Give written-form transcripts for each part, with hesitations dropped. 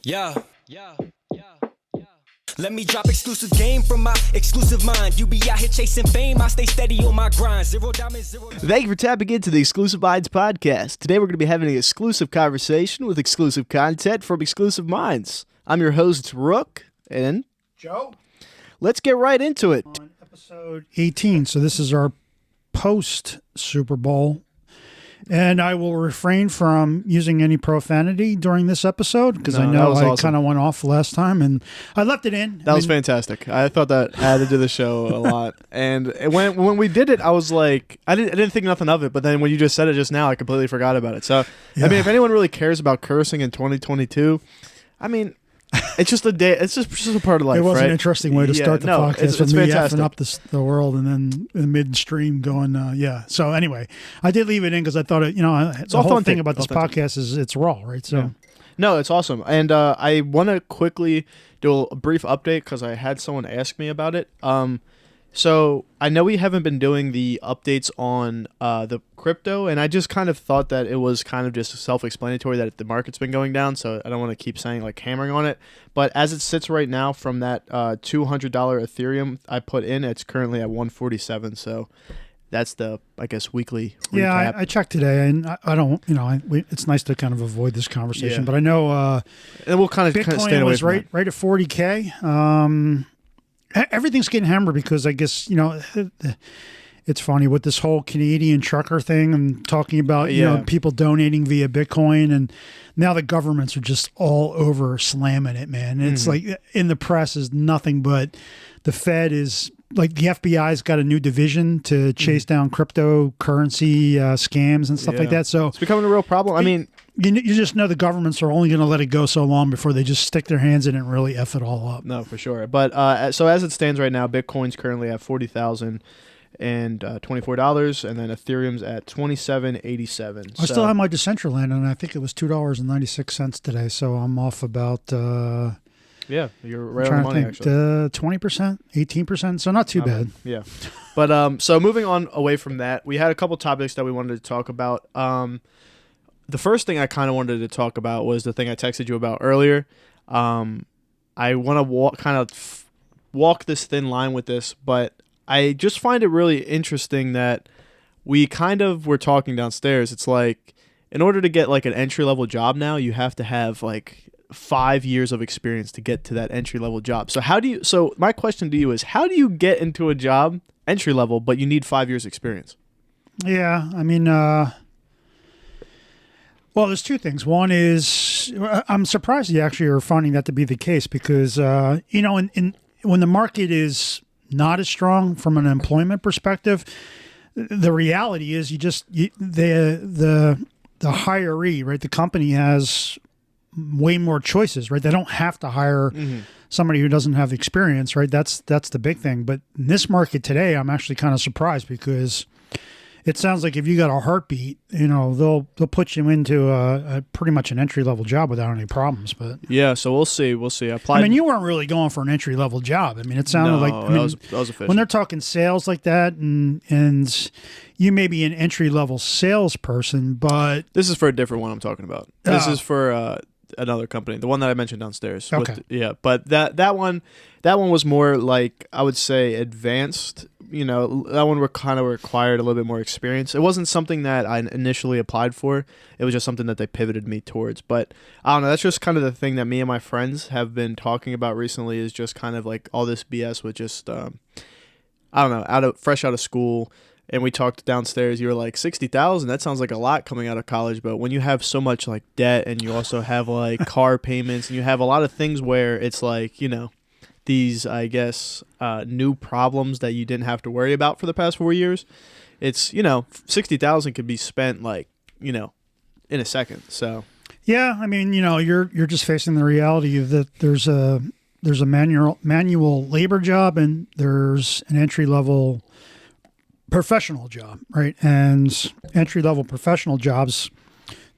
Yeah. Let me drop exclusive game from my exclusive mind. You be out here chasing fame, I stay steady on my grind. Zero diamonds, zero. Thank you for tapping into the Exclusive Minds podcast. Today we're going to be having an exclusive conversation with exclusive content from Exclusive Minds. I'm your host, Rook, and Joe. Let's get right into it. On episode 18, so this is our post-Super Bowl. And I will refrain from using any profanity during this episode because I know I kind of went off last time and I left it in. That was fantastic. I thought that added to the show a lot. And when we did it, I was like, I didn't think nothing of it. But then when you just said it just now, I completely forgot about it. So, yeah. I mean, if anyone really cares about cursing in 2022, I mean, it's just a day. It's just a part of life. It was right? an interesting way to start the podcast with me fantastic. effing up the world and then in midstream going, yeah. So anyway, I did leave it in because I thought the whole thing about this podcast is it's raw, right? So, yeah. No, it's awesome, and I want to quickly do a brief update because I had someone ask me about it. So I know we haven't been doing the updates on the crypto, and I just kind of thought that it was kind of just self-explanatory that the market's been going down, so I don't want to keep saying like hammering on it. But as it sits right now from that $200 Ethereum I put in, it's currently at 147. So that's the, I guess, weekly recap. Yeah, I checked today, and I don't, it's nice to kind of avoid this conversation, but I know and we'll kind of Bitcoin stay away was from right at 40K. Everything's getting hammered because I guess, it's funny with this whole Canadian trucker thing and talking about, people donating via Bitcoin. And now the governments are just all over slamming it, man. And it's like in the press is nothing but the Fed is like the FBI's got a new division to chase down cryptocurrency scams and stuff like that. So it's becoming a real problem. I mean, you just know the governments are only going to let it go so long before they just stick their hands in it and really F it all up. No, for sure. But so as it stands right now, Bitcoin's currently at $40,024, and then Ethereum's at $27.87. I still have my Decentraland, and I think it was $2.96 today, so I'm off about... yeah, you're right on the money, actually. 20%, 18%, so not too bad. Yeah. But so moving on away from that, we had a couple topics that we wanted to talk about. The first thing I kind of wanted to talk about was the thing I texted you about earlier. I want to walk this thin line with this, but I just find it really interesting that we kind of were talking downstairs. It's like in order to get like an entry-level job now, you have to have like 5 years of experience to get to that entry-level job. So my question to you is, how do you get into a job entry-level, but you need 5 years experience? Yeah, I mean... Well, there's two things. One is I'm surprised you actually are finding that to be the case because, when the market is not as strong from an employment perspective, the reality is the hiree, right? The company has way more choices, right? They don't have to hire somebody who doesn't have experience, right? That's the big thing. But in this market today, I'm actually kind of surprised because it sounds like if you got a heartbeat, they'll put you into a pretty much an entry level job without any problems. But yeah, so we'll see. I mean, you weren't really going for an entry level job. I mean, it sounded that was official. When they're talking sales like that, and you may be an entry level salesperson, but this is for a different one I'm talking about. This is for another company, the one that I mentioned downstairs. Okay. But that one was more like, I would say, advanced. That one kind of required a little bit more experience. It wasn't something that I initially applied for. It was just something that they pivoted me towards. But I don't know. That's just kind of the thing that me and my friends have been talking about recently, is just kind of like all this BS with just, I don't know, fresh out of school. And we talked downstairs. You were like, 60,000. That sounds like a lot coming out of college. But when you have so much like debt, and you also have like car payments, and you have a lot of things where it's like, these, I guess, new problems that you didn't have to worry about for the past 4 years. It's, 60,000 could be spent like, in a second. So yeah, I mean, you're just facing the reality that there's a manual labor job and there's an entry level professional job, right? And entry level professional jobs,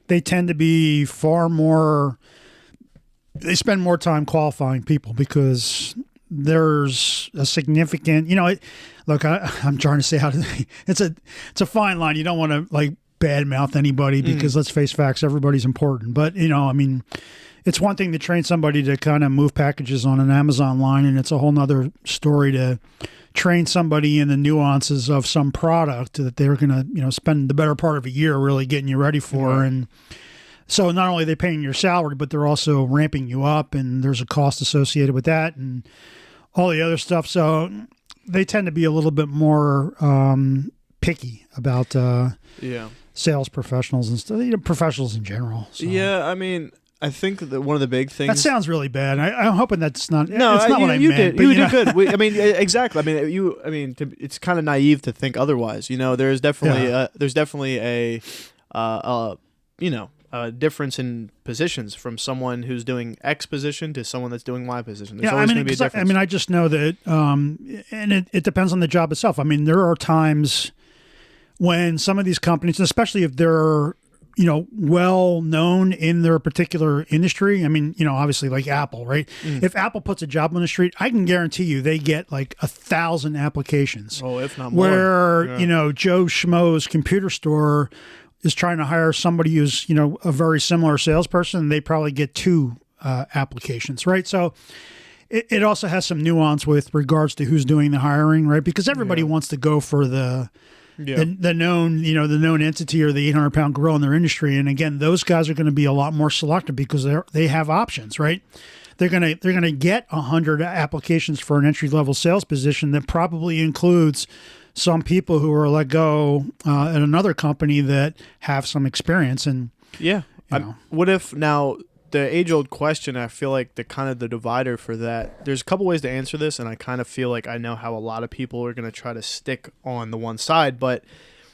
they tend to be they spend more time qualifying people because there's a significant, look, I'm trying to say it's a fine line. You don't want to like badmouth anybody because let's face facts, everybody's important. But, it's one thing to train somebody to kind of move packages on an Amazon line, and it's a whole nother story to train somebody in the nuances of some product that they're going to, spend the better part of a year really getting you ready for. And so not only are they paying your salary, but they're also ramping you up, and there's a cost associated with that and all the other stuff. So they tend to be a little bit more picky about sales professionals and stuff, professionals in general. So. Yeah, I mean, I think that one of the big things... That sounds really bad. I'm hoping that's not... No, it's not what I you meant. did. You did good. Exactly. It's kind of naive to think otherwise. There's definitely a difference in positions from someone who's doing X position to someone that's doing Y position. There's always going to be a difference. I just know that, and it depends on the job itself. I mean, there are times when some of these companies, especially if they're well known in their particular industry. I mean, obviously like Apple, right? If Apple puts a job on the street, I can guarantee you they get like 1,000 applications. Oh, if not more. Where, Joe Schmo's computer store is trying to hire somebody who's, a very similar salesperson, and they probably get 2 applications, right? So it also has some nuance with regards to who's doing the hiring, right? Because everybody wants to go for the known entity or the 800-pound gorilla in their industry. And again, those guys are going to be a lot more selective because they have options, right? They're going to get 100 applications for an entry-level sales position that probably includes some people who are let go at another company that have some experience. And what if now the age-old question? I feel like the divider for that. There's a couple ways to answer this, and I kind of feel like I know how a lot of people are going to try to stick on the one side. But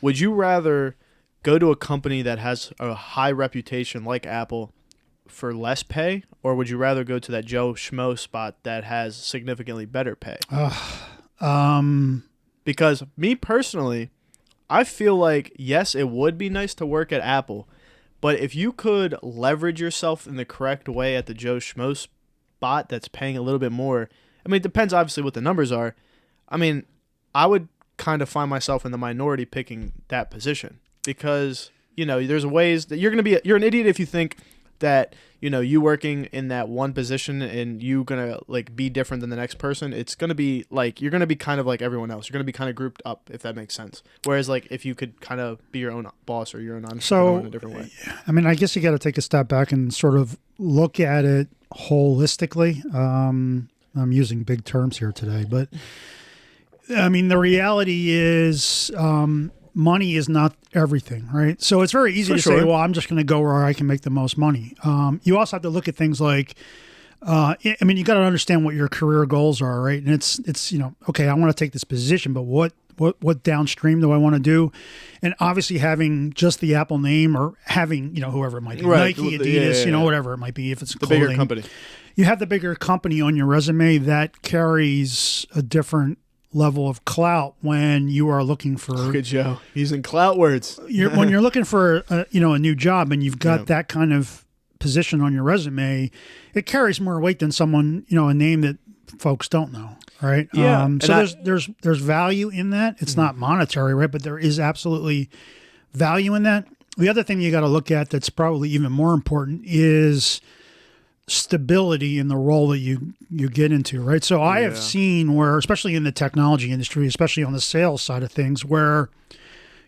would you rather go to a company that has a high reputation like Apple for less pay, or would you rather go to that Joe Schmo spot that has significantly better pay? Because me personally, I feel like, yes, it would be nice to work at Apple, but if you could leverage yourself in the correct way at the Joe Schmo spot that's paying a little bit more, I mean, it depends obviously what the numbers are. I mean, I would kind of find myself in the minority picking that position because, there's ways that you're an idiot if you think that, you working in that one position and you gonna like be different than the next person. It's gonna be like you're gonna be kind of like everyone else. You're gonna be kind of grouped up, if that makes sense. Whereas like if you could kind of be your own boss or your own entrepreneur in a different way. I mean, I guess you got to take a step back and sort of look at it holistically. I'm using big terms here today, but I mean the reality is. Money is not everything, right? So it's very easy to say, well, I'm just going to go where I can make the most money. You also have to look at things like, you got to understand what your career goals are, right? And it's okay, I want to take this position, but what downstream do I want to do? And obviously having just the Apple name or having, whoever it might be, right. Nike, Adidas, whatever it might be, if it's the clothing. Bigger company. You have the bigger company on your resume that carries a different level of clout when you are looking for. Look at Joe using clout words. When you're looking for a new job and you've got that kind of position on your resume, it carries more weight than someone a name that folks don't know, right? Yeah. So there's value in that. It's not monetary, right? But there is absolutely value in that. The other thing you got to look at that's probably even more important is stability in the role that you get into, right? So I have seen where, especially in the technology industry, especially on the sales side of things, where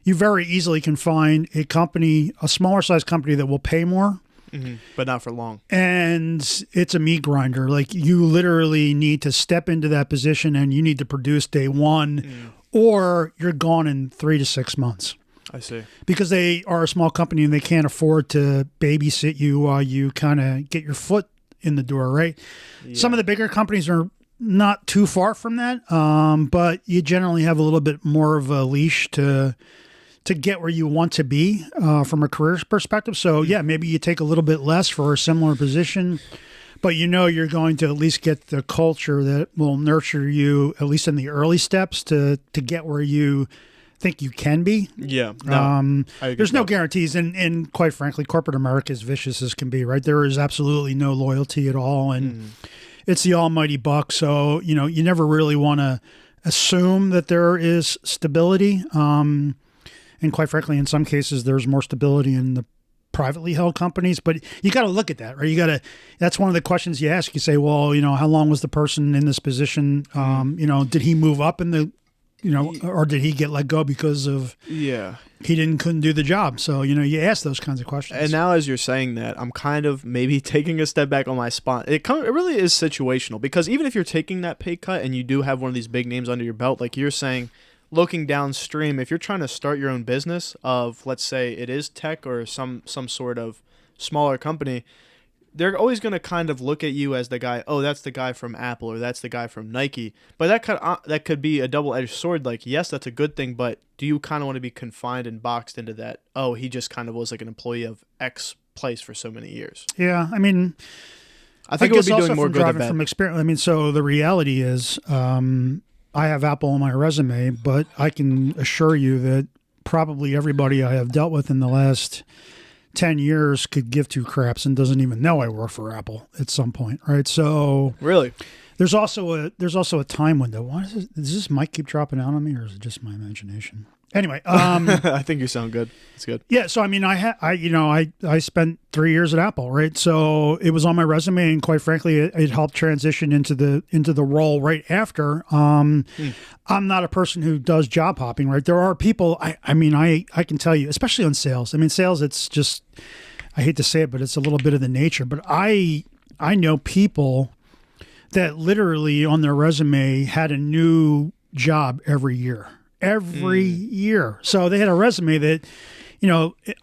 you very easily can find a smaller size company that will pay more, but not for long. And it's a meat grinder. Like you literally need to step into that position and you need to produce day one or you're gone in 3 to 6 months. I see. Because they are a small company and they can't afford to babysit you while you kind of get your foot in the door, right? Yeah. Some of the bigger companies are not too far from that, but you generally have a little bit more of a leash to get where you want to be from a career perspective. So, yeah, maybe you take a little bit less for a similar position, but you're going to at least get the culture that will nurture you, at least in the early steps, to get where you think you can be. Yeah. There's no guarantees. And quite frankly, corporate America is vicious as can be, right? There is absolutely no loyalty at all. And it's the almighty buck. So, you never really want to assume that there is stability. And quite frankly, in some cases, there's more stability in the privately held companies, but you got to look at that, right? That's one of the questions you ask. You say, well, how long was the person in this position? Did he move up in the, or did he get let go because of, he couldn't do the job? So, you ask those kinds of questions. And now as you're saying that, I'm kind of maybe taking a step back on my spot. It really is situational, because even if you're taking that pay cut and you do have one of these big names under your belt, like you're saying, looking downstream, if you're trying to start your own business of, let's say it is tech or some sort of smaller company, they're always going to kind of look at you as the guy, oh, that's the guy from Apple or that's the guy from Nike. But that could be a double-edged sword. Like, yes, that's a good thing, but do you kind of want to be confined and boxed into that, oh, he just kind of was like an employee of X place for so many years? Yeah, I mean, I think it would be doing more good than bad. From experience, I mean, so the reality is, I have Apple on my resume, but I can assure you that probably everybody I have dealt with in the last 10 years could give two craps and doesn't even know I work for Apple at some point, right? So really, there's also a time window. Why does this mic keep dropping out on me, or is it just my imagination? Anyway, I think you sound good. It's good. Yeah, so I mean, I spent 3 years at Apple, right? So it was on my resume, and quite frankly, it helped transition into the role right after. I'm not a person who does job hopping, right? There are people. I can tell you, especially on sales. I mean, sales, it's just, I hate to say it, but it's a little bit of the nature. But I know people that literally on their resume had a new job every year. Every year. So they had a resume that,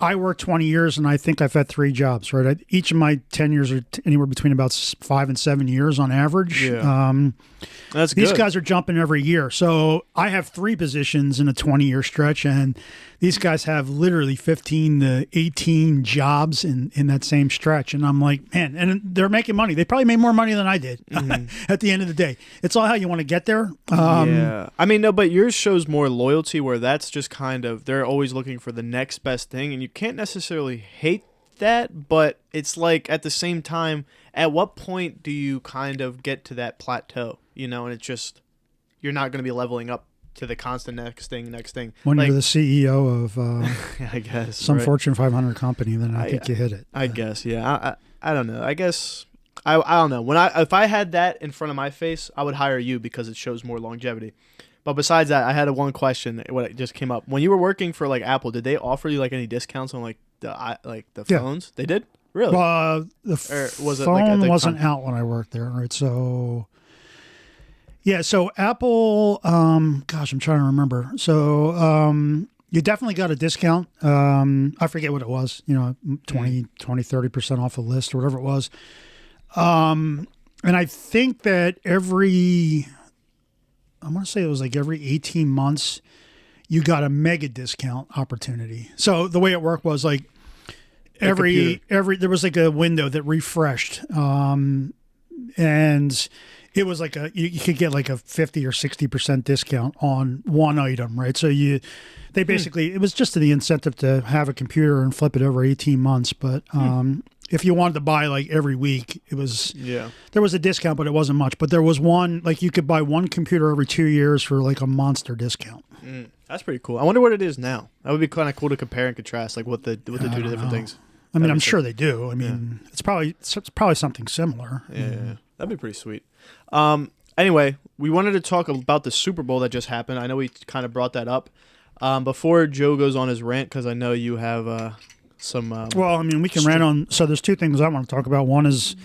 I worked 20 years and I think I've had 3 jobs, right? Each of my 10 years are anywhere between about 5 and 7 years on average. Yeah. That's good. These guys are jumping every year. So I have 3 positions in a 20-year stretch, and these guys have literally 15 to 18 jobs in that same stretch. And I'm like, man, and they're making money. They probably made more money than I did at the end of the day. It's all how you want to get there. Yeah. I mean, no, but yours shows more loyalty, where that's just kind of, they're always looking for the next best thing. And you can't necessarily hate that, but it's like at the same time, at what point do you kind of get to that plateau, and it's just, you're not going to be leveling up to the constant next thing. When you're the CEO of I guess some Fortune 500 company, then I think you hit it. I guess, yeah. I don't know. I guess I don't know. If I had that in front of my face, I would hire you because it shows more longevity. But besides that, I had one question. What just came up when you were working for like Apple? Did they offer you like any discounts on like the phones? They did. Really? The phone wasn't out when I worked there, right? So, yeah. So Apple, gosh, I'm trying to remember. So, you definitely got a discount. I forget what it was. 20, 30% off a list or whatever it was. And I think that I want to say it was like every 18 months, you got a mega discount opportunity. So the way it worked was like there was like a window that refreshed, and it was like you could get like a 50 or 60% discount on one item, right? So they basically, it was just the incentive to have a computer and flip it over 18 months. But if you wanted to buy like every week, there was a discount, but it wasn't much. But there was one, like you could buy one computer every 2 years for like a monster discount. That's pretty cool. I wonder what it is now. That would be kind of cool to compare and contrast, like what the two different things. I mean, I'm sure they do. I mean, it's probably something similar. Yeah, that'd be pretty sweet. Anyway, we wanted to talk about the Super Bowl that just happened. I know we kind of brought that up. Before Joe goes on his rant, because I know you have some... well, I mean, we can rant on... So there's 2 things I want to talk about. One is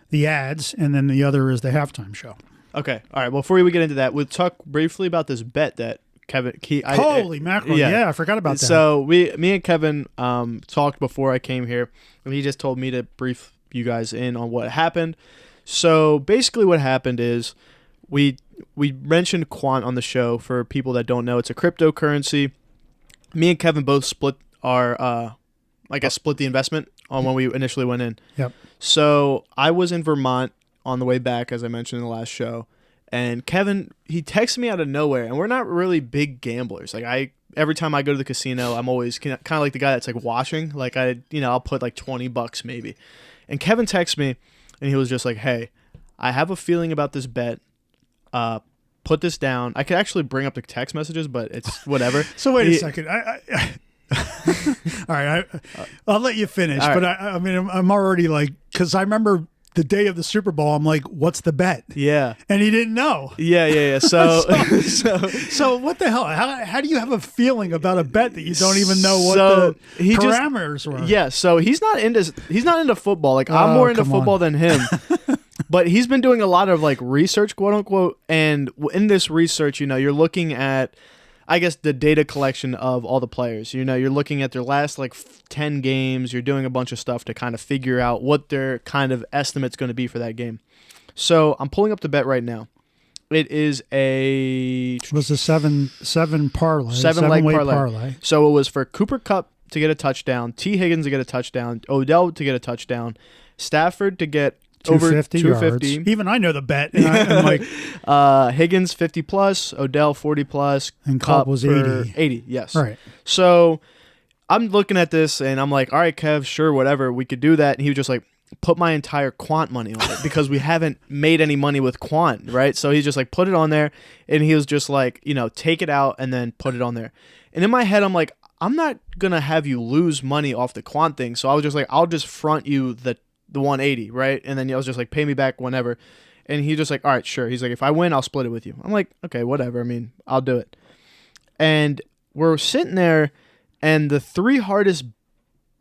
the ads, and then the other is the halftime show. Okay. All right. Well, before we get into that, we'll talk briefly about this bet that Kevin... Holy mackerel. Yeah, I forgot about that. So me and Kevin talked before I came here, and he just told me to brief you guys in on what happened. So basically what happened is we mentioned Quant on the show. For people that don't know, it's a cryptocurrency. Me and Kevin both split our... split the investment on when we initially went in. Yep. So I was in Vermont on the way back, as I mentioned in the last show, and Kevin, he texted me out of nowhere, and we're not really big gamblers. Like every time I go to the casino, I'm always kind of like the guy that's like watching. Like I'll put like $20 maybe. And Kevin texts me, and he was just like, "Hey, I have a feeling about this bet. Put this down." I could actually bring up the text messages, but it's whatever. So wait a second. All right, I'll let you finish. All right. But I mean, I'm already like, because I remember the day of the Super Bowl, I'm like, what's the bet? Yeah. And he didn't know. Yeah. So, So what the hell? How do you have a feeling about a bet that you don't even know what So, the he just- parameters were? yeah. So he's not into football. Like I'm Oh, more into come on. football than him. But he's been doing a lot of like research, quote unquote. And in this research, you're looking at, I guess, the data collection of all the players. You're looking at their last like 10 games. You're doing a bunch of stuff to kind of figure out what their kind of estimate's going to be for that game. So I'm pulling up the bet right now. It is a It was a seven parlay. seven-leg Seven-way parlay. So it was for Cooper Kupp to get a touchdown, T. Higgins to get a touchdown, Odell to get a touchdown, Stafford to get over 250 250. yards. Even I know the bet. And I'm like, Higgins 50 plus, Odell 40 plus, And Kupp was for 80. 80, yes. right. So I'm looking at this and I'm like, all right, Kev, sure, whatever, we could do that. And he was just like, put my entire quant money on it because we haven't made any money with quant, right? So he's just like, put it on there. And he was just like, take it out and then put it on there. And in my head, I'm like, I'm not going to have you lose money off the quant thing. So I was just like, I'll just front you the 180, right? And then I was just like, pay me back whenever. And he just like, all right, sure. He's like, if I win, I'll split it with you. I'm like, okay, whatever. I mean, I'll do it. And we're sitting there, and the three hardest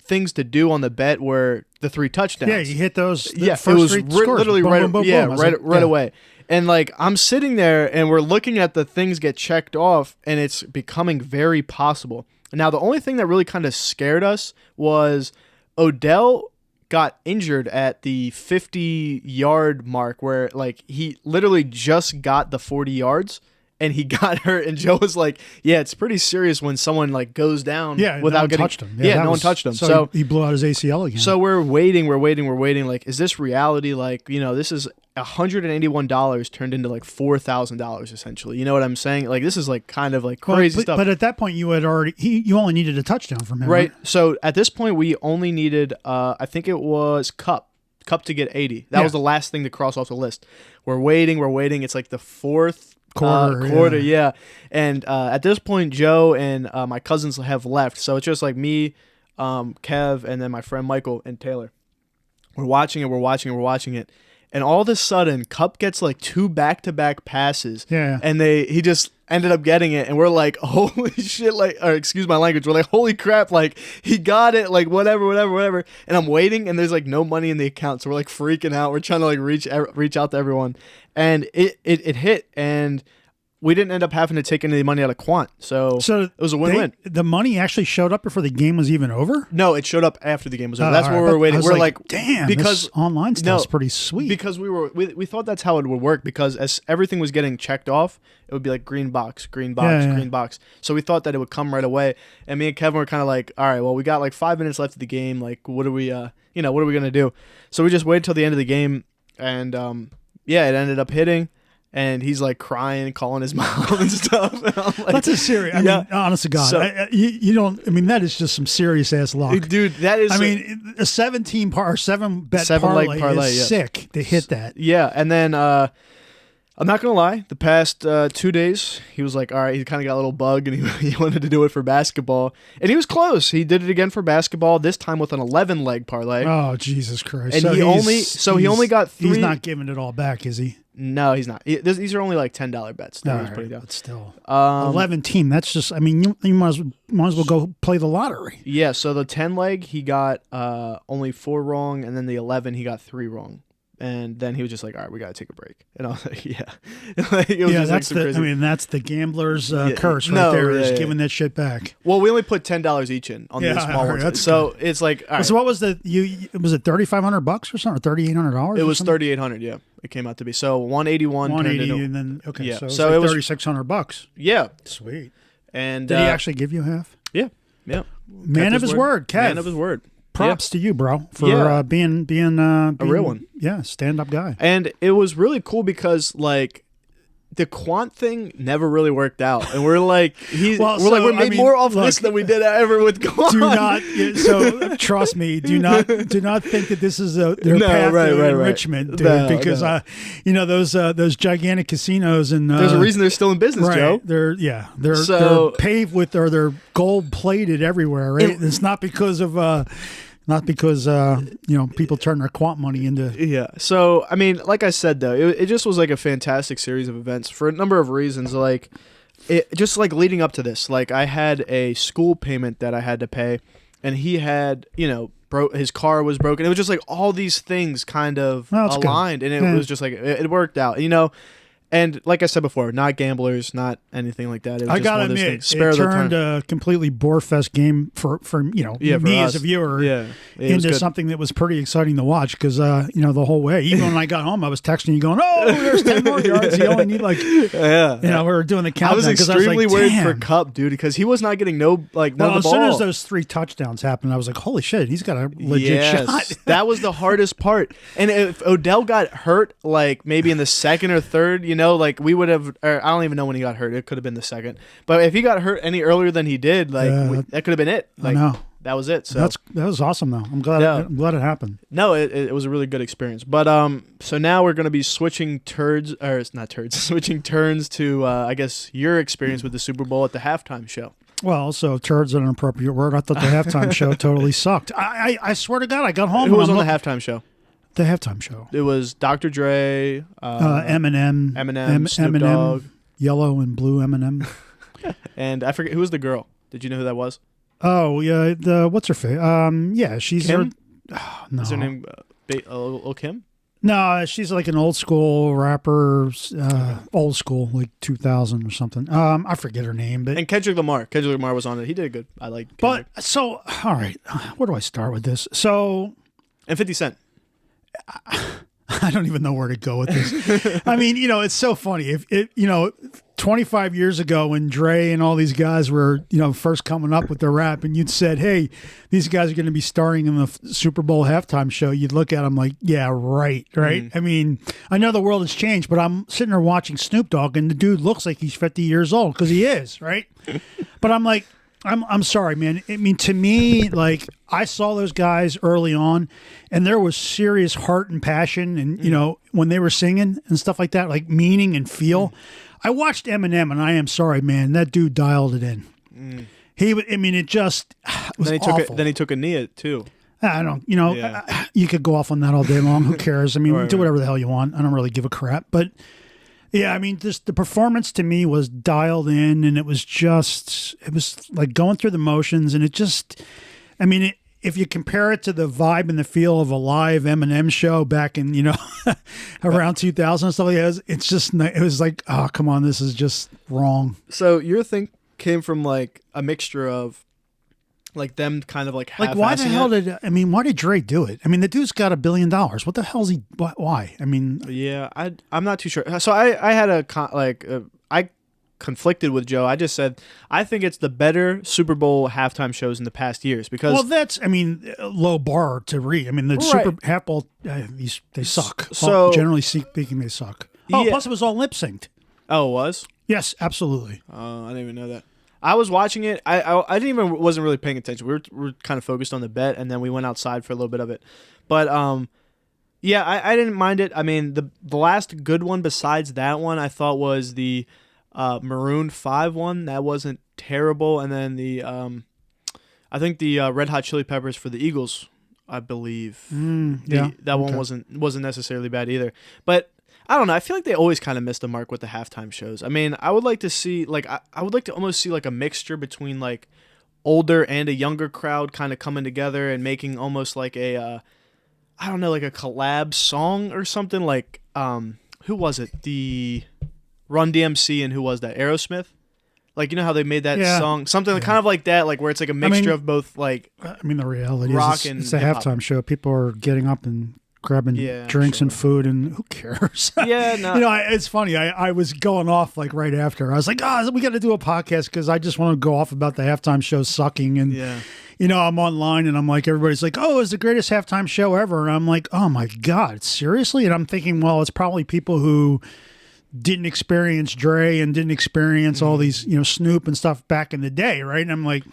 things to do on the bet were the 3 touchdowns. Yeah, you hit those. The Yeah, first it was 3 scores. literally Boom, right. boom, boom, yeah, boom. I was right, like, right yeah. away. And like I'm sitting there, and we're looking at the things get checked off, and it's becoming very possible. Now, the only thing that really kind of scared us was Odell got injured at the 50-yard mark, where like he literally just got the 40 yards. And he got hurt, and Joe was like, "Yeah, it's pretty serious when someone like goes down Yeah, without no one getting touched him. Yeah, that no one was- touched him. So he blew out his ACL again. So we're waiting. Like, is this reality? Like, this is $181 turned into like $4,000 essentially. You know what I'm saying? Like, this is like kind of like crazy stuff. But at that point, you had already you only needed a touchdown from him, Right. So at this point, we only needed, I think it was Cup to get 80. That was the last thing to cross off the list. We're waiting. It's like the fourth quarter, yeah. And at this point, Joe and my cousins have left, so it's just like me, Kev, and then my friend Michael and Taylor. We're watching it, and all of a sudden, Cup gets like 2 back-to-back passes, and he just ended up getting it, and we're like, holy shit, like, or excuse my language, we're like, holy crap, like, he got it, like, whatever, and I'm waiting, and there's like no money in the account, so we're like freaking out, we're trying to like reach out to everyone, and it hit, and we didn't end up having to take any money out of quant, so it was a win-win. The money actually showed up before the game was even over? No, it showed up after the game was over. That's where right, we were waiting. I was We're like, damn, because this online stuff's pretty sweet. Because we thought that's how it would work, because as everything was getting checked off, it would be like green box. Green box. So we thought that it would come right away. And me and Kevin were kind of like, all right, well, we got like 5 minutes left of the game. Like, what are we gonna do? So we just waited till the end of the game, and it ended up hitting. And he's like crying, calling his mom and stuff. And I'm like, that's a serious. I mean, honest to God, So- you don't. I mean, that is just some serious ass luck, dude, that is. I mean, a 7 bet Seven-leg parlay parlay, is yeah. sick to hit that. Yeah, and then I'm not gonna lie. The past 2 days, he was like, all right, he kind of got a little bug, and he wanted to do it for basketball, and he was close. He did it again for basketball. This time with an 11-leg parlay. Oh, Jesus Christ! And he only got 3. He's not giving it all back, is he? No, he's not. These are only like $10 bets. That he's putting down. But still, 11 team. That's just. I mean, you might as well go play the lottery. Yeah. So the 10-leg, he got only 4 wrong, and then the 11, he got 3 wrong. And then he was just like, all right, we got to take a break. And I was like, yeah. Like, it was just that's like crazy. that's the gambler's curse right there, is giving that shit back. Well, we only put $10 each in on the small ones. That's so good. it's like, all right. So what was was it $3,500 or something, or $3,800? It was $3,800. Yeah, it came out to be. So 181. 180, and then Yeah. So it was $3,600. Yeah. Sweet. And did he actually give you half? Yeah. Yeah. Man of his word, Kev. Man of his word. Props to you, bro, for being a real one. Yeah, stand-up guy. And it was really cool because, like, the quant thing never really worked out, and we're like, we made more off this than we did ever with quant. Do not. So trust me. Do not think that this is their path to enrichment, dude. Because those gigantic casinos and there's a reason they're still in business, Joe. They're paved with or they're gold plated everywhere. Right. It's not because of. Not because people turn their quant money into. Yeah. So I mean, like I said though, it just was like a fantastic series of events for a number of reasons. Like, it just like leading up to this, like I had a school payment that I had to pay, and he had his car was broken. It was just like all these things kind of aligned, and it was just like it worked out. And like I said before, not gamblers, not anything like that. It was I gotta admit, it turned a completely borefest game for me as a viewer into something that was pretty exciting to watch because the whole way. Even when I got home, I was texting you going, "Oh, there's 10 more yards. You only need we were doing the countdown." I was extremely worried for Cup, dude, because he was not getting none of the ball. As soon as those 3 touchdowns happened, I was like, "Holy shit, he's got a legit shot." That was the hardest part. And if Odell got hurt, like maybe in the second or third, we would have. Or I don't even know when he got hurt. It could have been the second. But if he got hurt any earlier than he did, that could have been it. I know. That was it. So that was awesome, though. I'm glad. I'm glad it happened. No, it was a really good experience. But so now we're going to be switching switching turns to I guess your experience with the Super Bowl at the halftime show. Well, so turd's an inappropriate word. I thought the halftime show totally sucked. I swear to God, I got home. Who was on the halftime show? The halftime show. It was Dr. Dre, Eminem, Snoop Dogg, yellow and blue Eminem, and I forget who was the girl. Did you know who that was? Oh yeah, what's her face? Yeah, she's Kim? No. Is her name Lil Kim? No, she's like an old school rapper, old school, like 2000 or something. I forget her name, but and Kendrick Lamar. Kendrick Lamar was on it. He did good. I like. Kendrick. But so, all right, where do I start with this? So, and 50 Cent. I don't even know where to go with this. I mean, it's so funny. If 25 years ago when Dre and all these guys were, first coming up with their rap, and you'd said, "Hey, these guys are going to be starring in the Super Bowl halftime show," you'd look at them like, "Yeah, right." I mean, I know the world has changed, but I'm sitting there watching Snoop Dogg, and the dude looks like he's 50 years old because he is, right? But I'm like, I'm sorry, man. I mean, to me, like, I saw those guys early on, and there was serious heart and passion, and when they were singing and stuff like that, like meaning and feel. I watched Eminem, and I am sorry, man. That dude dialed it in. It just was awful. Then he took a knee too. I don't, you could go off on that all day long. Who cares? I mean, do whatever the hell you want. I don't really give a crap, but. Yeah, I mean, just the performance to me was dialed in, and it was like going through the motions, and if you compare it to the vibe and the feel of a live Eminem show back in, around 2000 and stuff like that, it was like, oh, come on, this is just wrong. So your thing came from like a mixture of like them kind of like why the hell why did Dre do it? I mean, the dude's got $1 billion. What the hell's he? Why? I mean, yeah, I'm not too sure. So I had I conflicted with Joe. I just said I think it's the better Super Bowl halftime shows in the past years because that's low bar to read. I mean, the Super half ball they suck. So generally speaking, they suck. Oh, yeah. Plus it was all lip synced. Oh, it was? Yes, absolutely. I didn't even know that. I was watching it. I wasn't really paying attention. We were kind of focused on the bet, and then we went outside for a little bit of it. But yeah, I didn't mind it. I mean, the last good one besides that one I thought was the Maroon 5 one. That wasn't terrible. And then the I think the Red Hot Chili Peppers for the Eagles, I believe. That one wasn't necessarily bad either. But I don't know. I feel like they always kind of miss the mark with the halftime shows. I mean, I would like to see I would like to almost see like a mixture between like older and a younger crowd kind of coming together and making almost like a I don't know, like a collab song or something. Like who was it? The Run DMC and who was that? Aerosmith. Like, you know how they made that song, something kind of like that, like where it's like a mixture of both like. I mean, the reality rock is and it's a hip-hop. halftime show. People are getting up and grabbing drinks and food, and who cares? Yeah, no. It's funny. I was going off like right after. I was like, we got to do a podcast because I just want to go off about the halftime show sucking. And, I'm online and I'm like, everybody's like, oh, it's the greatest halftime show ever. And I'm like, oh my God, seriously? And I'm thinking, well, it's probably people who didn't experience Dre and didn't experience all these, Snoop and stuff back in the day, right? And I'm like,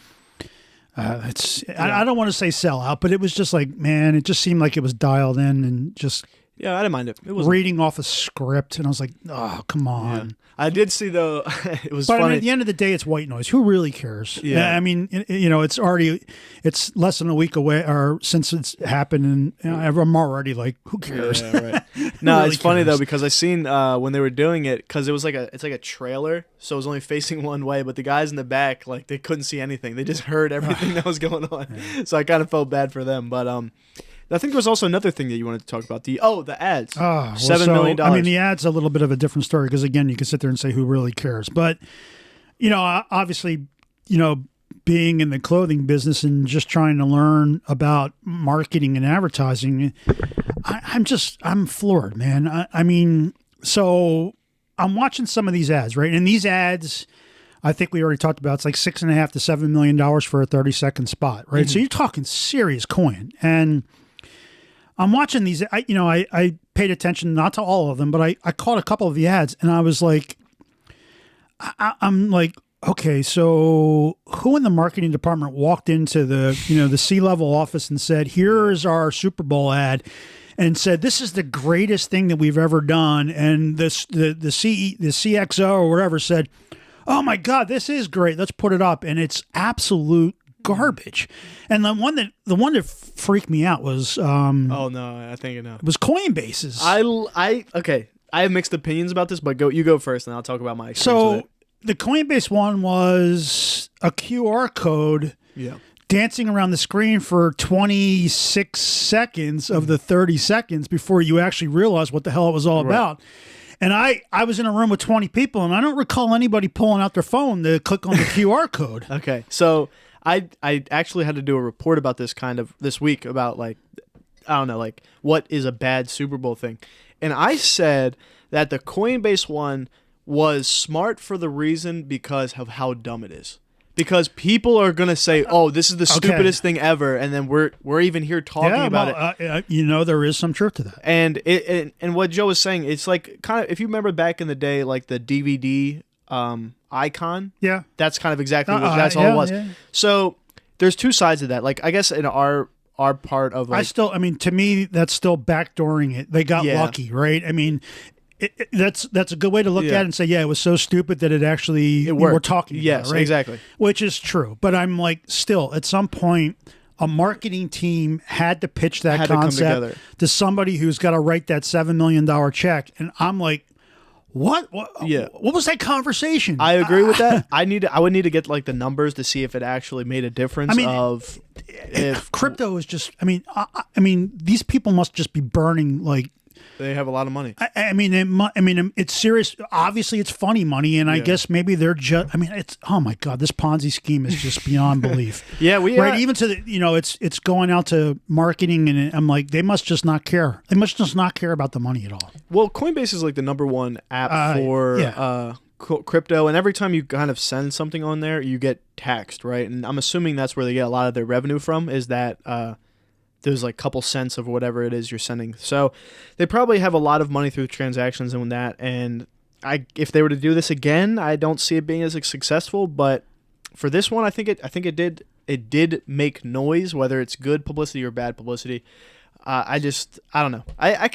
I don't want to say sellout, but it was just like, man, it just seemed like it was dialed in and just Yeah, I didn't mind it. It was reading off a script, and I was like, oh, come on. Yeah. I did see, though, it was But funny. I mean, at the end of the day, it's white noise. Who really cares? Yeah. I mean, it's less than a week away, or since it's happened, and I'm already like, who cares? Yeah, right. No, really it's funny, cares? though, because I seen when they were doing it, because it's like a trailer, so it was only facing one way, but the guys in the back, like, they couldn't see anything. They just heard everything that was going on. Yeah. So I kind of felt bad for them. But I think there was also another thing that you wanted to talk about. The ads. $7 million. I mean, the ads a little bit of a different story because, again, you can sit there and say who really cares. But, obviously, being in the clothing business and just trying to learn about marketing and advertising, I'm floored, man. I mean, so I'm watching some of these ads, right? And these ads, I think we already talked about, it's like $6.5 to $7 million for a 30-second spot, right? Mm-hmm. So you're talking serious coin. And I'm watching these, I paid attention, not to all of them, but I caught a couple of the ads, and I was like, I'm like, okay, so who in the marketing department walked into the C-level office and said, here's our Super Bowl ad, and said, this is the greatest thing that we've ever done, and the CXO or whatever said, oh my God, this is great, let's put it up, and it's absolute garbage. And the one that freaked me out was oh no, I think I know. Was Coinbase's. Okay. I have mixed opinions about this, but you go first, and I'll talk about my experience with it. The Coinbase one was a QR code dancing around the screen for 26 seconds of the 30 seconds before you actually realized what the hell it was all about. And I was in a room with 20 people, and I don't recall anybody pulling out their phone to click on the QR code. Okay, so I actually had to do a report about this this week about, like, I don't know, like, what is a bad Super Bowl thing. And I said that the Coinbase one was smart for the reason because of how dumb it is. Because people are going to say, oh, this is the stupidest thing ever, and then we're even here talking about it. There is some truth to that. And what Joe was saying, it's like kind of, if you remember back in the day, like the DVD icon, that's kind of exactly what that's all it was. Yeah. So there's two sides of that. Like, I guess in our part of, like, to me, that's still backdooring it. They got lucky, right? I mean, that's a good way to look at it and say, it was so stupid that it actually we're talking about, yes, right? Exactly. Which is true. But I'm like, still, at some point, a marketing team had to pitch that concept to somebody who's got to write that $7 million check. And I'm like, what was that conversation? I agree with that. I would need to get, like, the numbers to see if it actually made a difference. If crypto is just, I mean, these people must just be burning, like, they have a lot of money. I mean, it's serious. Obviously, it's funny money, and I guess maybe they're just. I mean, it's, oh my God, this Ponzi scheme is just beyond belief. Even to the, it's going out to marketing, and I'm like, they must just not care. They must just not care about the money at all. Well, Coinbase is like the number one app for crypto, and every time you kind of send something on there, you get taxed, right? And I'm assuming that's where they get a lot of their revenue from. Is that there's like a couple cents of whatever it is you're sending. So they probably have a lot of money through transactions and that. And if they were to do this again, I don't see it being as successful. But for this one, I think it did make noise, whether it's good publicity or bad publicity. I don't know. I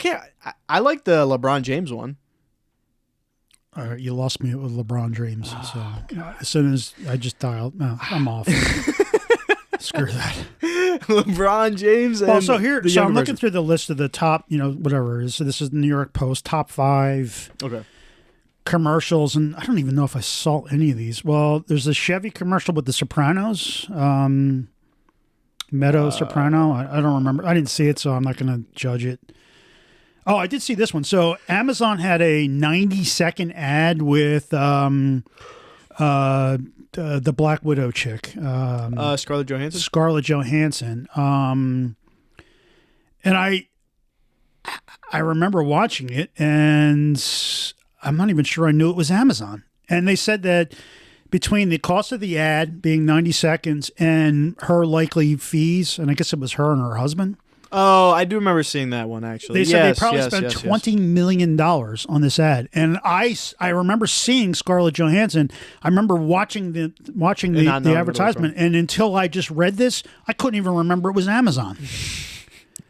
like the LeBron James one. All right, you lost me with LeBron James. So as soon as I just dialed, I'm off. Screw that. LeBron James. And so I'm looking through the list of the top, whatever it is. So this is the New York Post top 5 commercials, and I don't even know if I saw any of these. Well, there's a Chevy commercial with the Sopranos, Meadow Soprano. I don't remember. I didn't see it, so I'm not going to judge it. Oh, I did see this one. So Amazon had a 90-second ad with the Black Widow chick, Scarlett Johansson. Scarlett Johansson, and I remember watching it, and I'm not even sure I knew it was Amazon. And they said that between the cost of the ad being 90 seconds and her likely fees, and I guess it was her and her husband, Oh, I do remember seeing that one actually. They said they probably spent $20 million on this ad, and I remember seeing Scarlett Johansson. I remember watching the advertisement, and until I just read this, I couldn't even remember it was Amazon.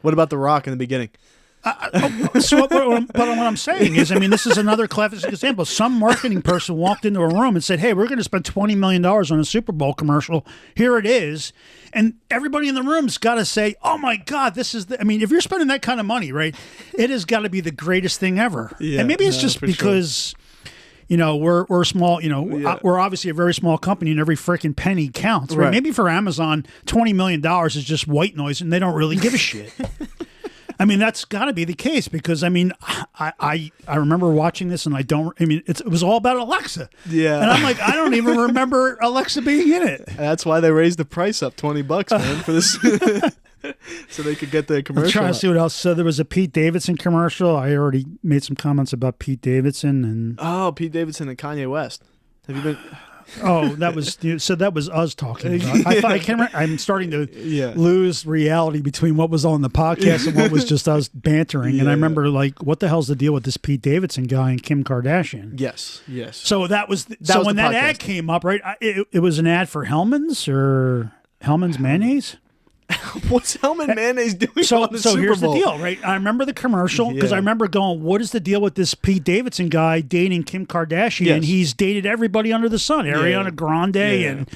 What about The Rock in the beginning? But what I'm saying is, I mean, this is another classic example. Some marketing person walked into a room and said, "Hey, we're going to spend $20 million on a Super Bowl commercial. Here it is." And everybody in the room's got to say, "Oh my God, this is I mean, if you're spending that kind of money, right, it has got to be the greatest thing ever." Yeah, and maybe it's just because, we're small, we're obviously a very small company and every freaking penny counts, right? Maybe for Amazon, $20 million is just white noise and they don't really give a shit. I mean, that's got to be the case because, I mean, I remember watching this and it was all about Alexa. Yeah. And I'm like, I don't even remember Alexa being in it. That's why they raised the price up $20, man, for this. So they could get the commercial. I'm trying to see what else. So there was a Pete Davidson commercial. I already made some comments about Pete Davidson. Oh, Pete Davidson and Kanye West. Have you been... Oh, that was us talking about. I'm starting to lose reality between what was on the podcast and what was just us bantering. Yeah. And I remember, like, what the hell's the deal with this Pete Davidson guy and Kim Kardashian? Yes. So when that ad came up, right? It was an ad for Hellman's or Hellman's mayonnaise. What's Hellman mayonnaise doing on the Super Bowl? So here's the deal, right? I remember the commercial because I remember going, what is the deal with this Pete Davidson guy dating Kim Kardashian? Yes. And he's dated everybody under the sun. Ariana Grande and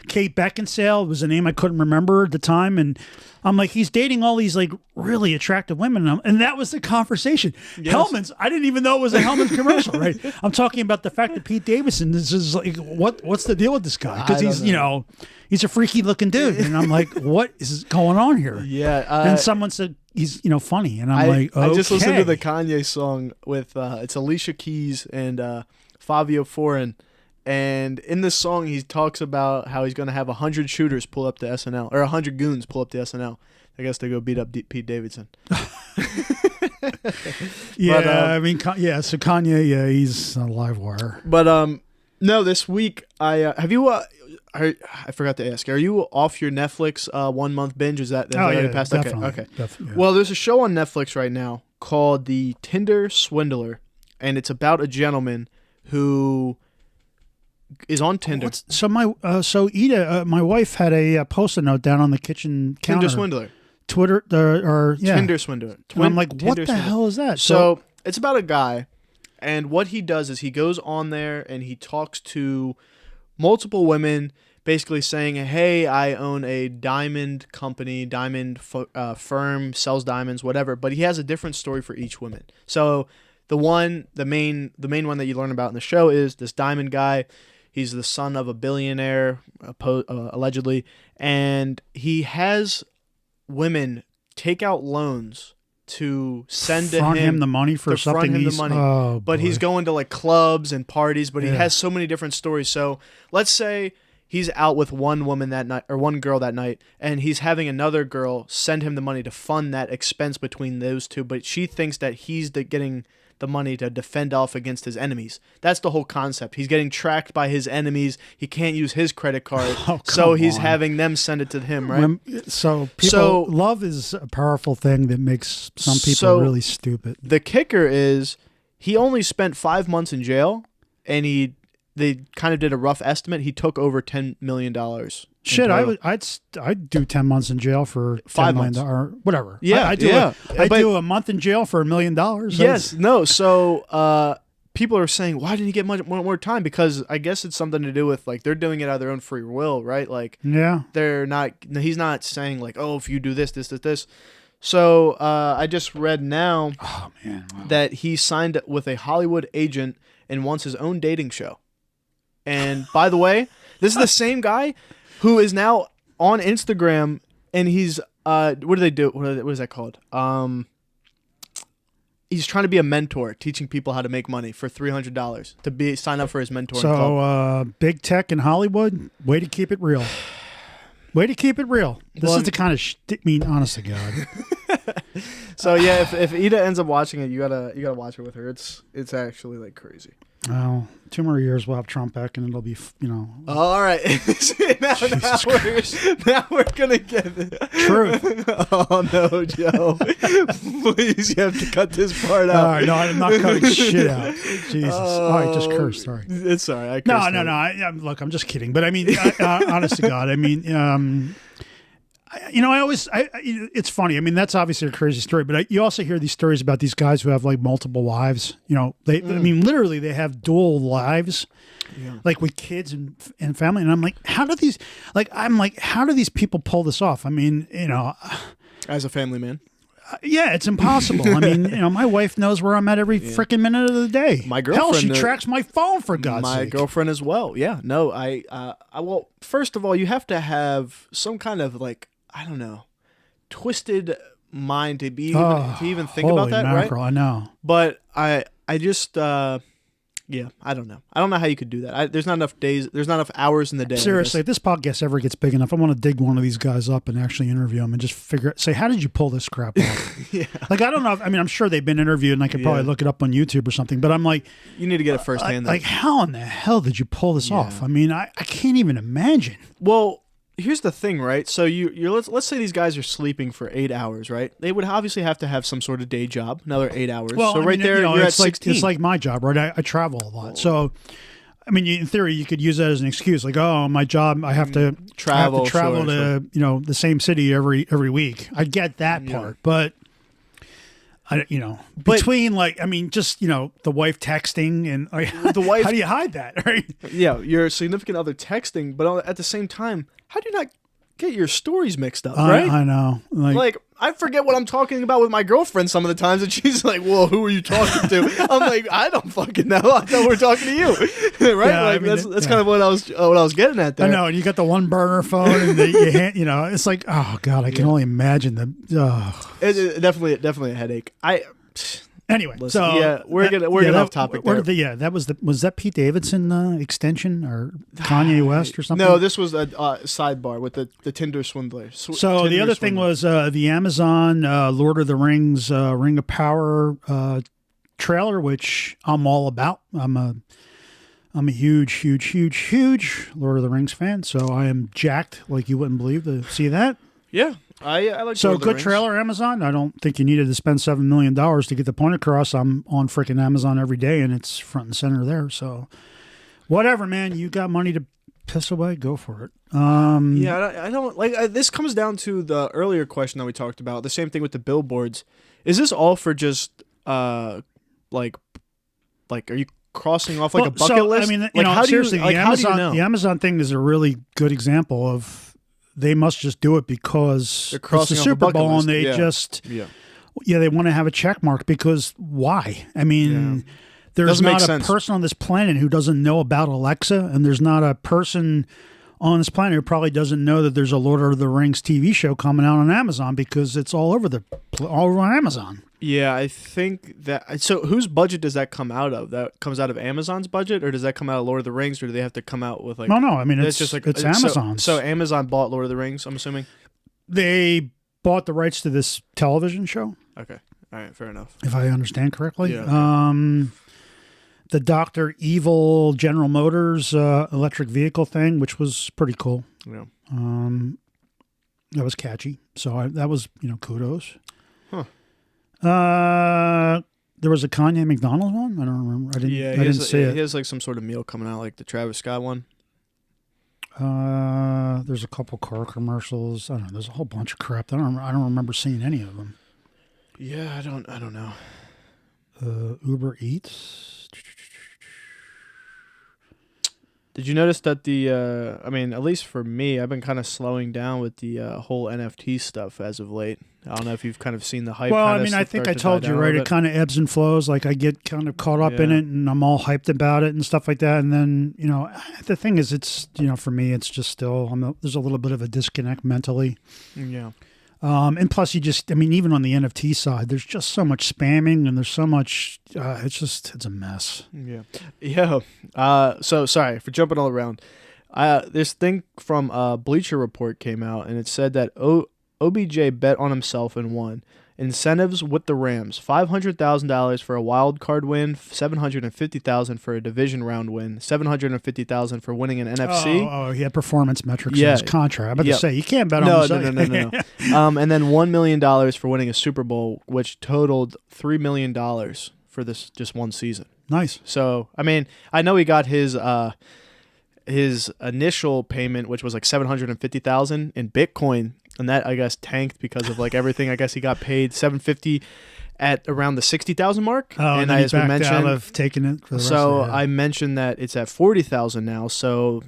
Kate Beckinsale was a name I couldn't remember at the time. And I'm like, he's dating all these like really attractive women. And that was the conversation. Yes. Hellman's, I didn't even know it was a Hellman's commercial, right? I'm talking about the fact that Pete Davidson is like, what's the deal with this guy? Because he's, he's a freaky looking dude. And I'm like, what is going on here? Yeah. And someone said he's, funny. And I'm like, okay. I just listened to the Kanye song with, it's Alicia Keys and Fabio Foreign. And in this song, he talks about how he's going to have 100 shooters pull up to SNL, or 100 goons pull up to SNL. I guess to go beat up Pete Davidson. Yeah, but, I mean, so Kanye, he's a live wire. But no, this week, I forgot to ask, are you off your Netflix 1 month binge? Is that already passed? Definitely, okay. Definitely, yeah. Well, there's a show on Netflix right now called The Tinder Swindler, and it's about a gentleman who is on Tinder. Ida, my wife had a post-it note down on the kitchen counter. Tinder Swindler. Tinder Swindler. And I'm like, what the hell is that? So it's about a guy, and what he does is he goes on there and he talks to multiple women, basically saying, hey, I own a diamond company, firm, sells diamonds, whatever. But he has a different story for each woman. So the main one that you learn about in the show is this diamond guy. He's the son of a billionaire, allegedly, and he has women take out loans to send to him the money for something. But he's going to like clubs and parties, but he has so many different stories. So let's say he's out with one woman that night or one girl that night, and he's having another girl send him the money to fund that expense between those two, but she thinks that he's getting the money to defend off against his enemies. That's the whole concept. He's getting tracked by his enemies. He can't use his credit card, so he's having them send it to him, right? Love is a powerful thing that makes some people really stupid. The kicker is he only spent 5 months in jail, and they kind of did a rough estimate. He took over $10 million. Shit, I'd do 10 months in jail for 5 months or whatever. Yeah, I'd do a month in jail for $1 million. Yes, no. So people are saying, why didn't he get much more time? Because I guess it's something to do with like they're doing it out of their own free will, right? Like they're not. He's not saying like, oh, if you do this. So I just read now that he signed with a Hollywood agent and wants his own dating show. And by the way, this is the same guy who is now on Instagram, and he's what do they do? What is that called? He's trying to be a mentor, teaching people how to make money for $300 to sign up for his mentoring club. Big tech in Hollywood, way to keep it real. Way to keep it real. This is the kind of honest to God. So yeah, if Ida ends up watching it, you gotta watch it with her. It's actually like crazy. Well, 2 more years we'll have Trump back, and it'll be, All right. now we're gonna get it. Truth. Oh no, Joe! Please, you have to cut this part out. All right, no, I'm not cutting shit out. Jesus. All right, just curse. Sorry. It's all right. No. Look, I'm just kidding. But I mean, honest to God, I mean, it's funny. I mean, that's obviously a crazy story, but you also hear these stories about these guys who have like multiple wives. I mean, literally they have dual lives, like with kids and family. And I'm like, how do these people pull this off? I mean, as a family man. Yeah, it's impossible. I mean, my wife knows where I'm at every freaking minute of the day. My girlfriend, hell, she tracks my phone for God's sake. My girlfriend as well. Yeah, no, well, first of all, you have to have some kind of like, I don't know, twisted mind to even think about that, mackerel, right? I know. But I just, I don't know. I don't know how you could do that. There's not enough days. There's not enough hours in the day. Seriously, if this podcast ever gets big enough, I want to dig one of these guys up and actually interview them and just say, how did you pull this crap off? Yeah. Like, I don't know. I mean, I'm sure they've been interviewed, and I could probably look it up on YouTube or something. But I'm like, you need to get it firsthand. Like, how in the hell did you pull this off? I mean, I can't even imagine. Well, here's the thing, right? So let's say these guys are sleeping for 8 hours, right? They would obviously have to have some sort of day job, another 8 hours. Well, so you're at 16. It's like my job, right? I travel a lot, so I mean, in theory, you could use that as an excuse, like, oh, my job, I have to travel to the same city every week. I get that part, but between like, I mean, just the wife texting and like, the wife, how do you hide that, right? Yeah, your significant other texting, but at the same time, how do you not get your stories mixed up, right? I know. Like, I forget what I'm talking about with my girlfriend some of the times, and she's like, "Whoa, who are you talking to?" I'm like, "I don't fucking know. I thought we're talking to you, right?" Yeah, like that's kind of what I was getting at there. I know, and you got the one burner phone, and it's like, oh god, I can only imagine the. It's definitely a headache. Anyway, listen, so we're getting off topic there. Was that Pete Davidson extension or Kanye West or something? No, this was a sidebar with the Tinder Swindler. So the other thing was the Amazon Lord of the Rings Ring of Power trailer, which I'm all about. I'm a huge Lord of the Rings fan, so I am jacked like you wouldn't believe to see that. Yeah. I like so Lord of the good Rings. trailer, Amazon. I don't think you needed to spend $7 million to get the point across. I'm on freaking Amazon every day, and it's front and center there. So whatever, man. You got money to piss away, go for it. I don't like. This comes down to the earlier question that we talked about. The same thing with the billboards. Is this all for just like are you crossing off like a bucket list? I mean, seriously, how do you know? The Amazon thing is a really good example of. They must just do it because it's the Super Bowl and they they want to have a check mark because why? I mean, there's not a person on this planet who doesn't know about Alexa, and there's not a person on this planet who probably doesn't know that there's a Lord of the Rings TV show coming out on Amazon because it's all over Amazon. Yeah, I think that. So, whose budget does that come out of? That comes out of Amazon's budget, or does that come out of Lord of the Rings, or do they have to come out with like? No. I mean, it's just like it's Amazon. So Amazon bought Lord of the Rings. I'm assuming they bought the rights to this television show. Okay, all right, fair enough. If I understand correctly, yeah. The Dr. Evil General Motors electric vehicle thing, which was pretty cool. Yeah. That was catchy. So that was kudos. Huh. There was a Kanye McDonald's one. I don't remember. I didn't see it. He has like some sort of meal coming out, like the Travis Scott one. There's a couple car commercials. I don't know. There's a whole bunch of crap. I don't remember seeing any of them. Yeah, I don't know. Uber Eats. Did you notice that at least for me, I've been kind of slowing down with the whole NFT stuff as of late. I don't know if you've kind of seen the hype. Well, I mean, I think I told you, right? It kind of ebbs and flows. Like I get kind of caught up in it and I'm all hyped about it and stuff like that. And then, the thing is, it's, for me, it's just still, there's a little bit of a disconnect mentally. Yeah. And plus even on the NFT side, there's just so much spamming and there's so much, it's a mess. Yeah. Yeah. So sorry for jumping all around. This thing from Bleacher Report came out and it said that OBJ bet on himself and won. Incentives with the Rams: $500,000 for a wild card win, $750,000 for a division round win, $750,000 for winning an NFC. Oh, he had performance metrics in his contract. I'm about to say you can't bet on no, himself. No. And then $1 million for winning a Super Bowl, which totaled $3 million for this just one season. Nice. So I mean, I know he got his initial payment, which was like $750,000 in Bitcoin. And that, I guess, tanked because of like everything. I guess he got paid $750 at around the 60,000 mark. Oh, and as we mentioned, out of taking it. For the so rest of I mentioned that it's at 40,000 now. So,